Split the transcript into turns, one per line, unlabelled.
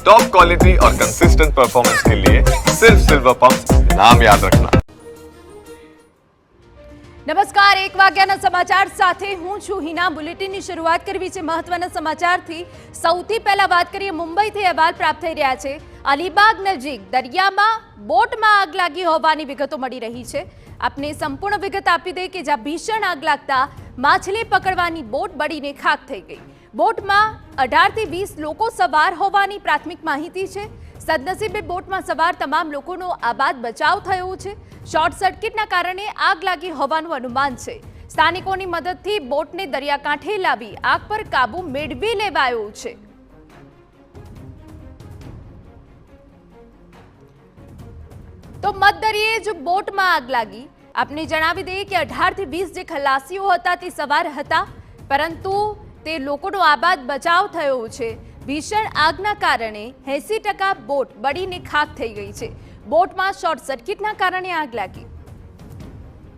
Top quality और consistent performance के लिए सिर्फ सिल्वर पंप नाम याद रखना।
નમસ્કાર, 1 વાગ્યાના સમાચાર સાથે હું છું હિના। બુલેટિનની શરૂઆત કરવી છે મહત્વના સમાચારથી। સૌથી પહેલા વાત કરીએ મુંબઈથી અહેવાલ પ્રાપ્ત થઈ રહ્યા છે। અલીબાગ નજીક દરિયામાં બોટમાં આગ લાગી હોવાની વિગતો મળી રહી છે। આપને સંપૂર્ણ વિગત આપી દે કે જ્યાં ભીષણ આગ લાગતા માછલી પકડવાની બોટ બળીને ખાક થઈ ગઈ। બોટમાં 18 થી 20 લોકો સવાર હોવાની પ્રાથમિક માહિતી છે। સદનસીબે બોટમાં સવાર તમામ લોકોનો આબાદ બચાવ થયો છે। શોર્ટ સર્કિટના કારણે આગ લાગી હોવાનું અનુમાન છે। સ્થાનિકોની મદદથી બોટને દરિયાકાંઠે લાવી આગ પર કાબુ મેળવી લેવાયો છે। તો મધદરિયે જ બોટમાં આગ લાગી। આપને જણાવી દઈએ કે 18 થી 20 જે ખલાસીઓ હતા તે સવાર હતા, પરંતુ તે લોકોનો આબાદ બચાવ થયો છે। ભીષણ આગના કારણે 80% બોટ બળીને ખાક થઈ ગઈ છે। બોટમાં શોર્ટ સર્કિટના કારણે આગ લાગી।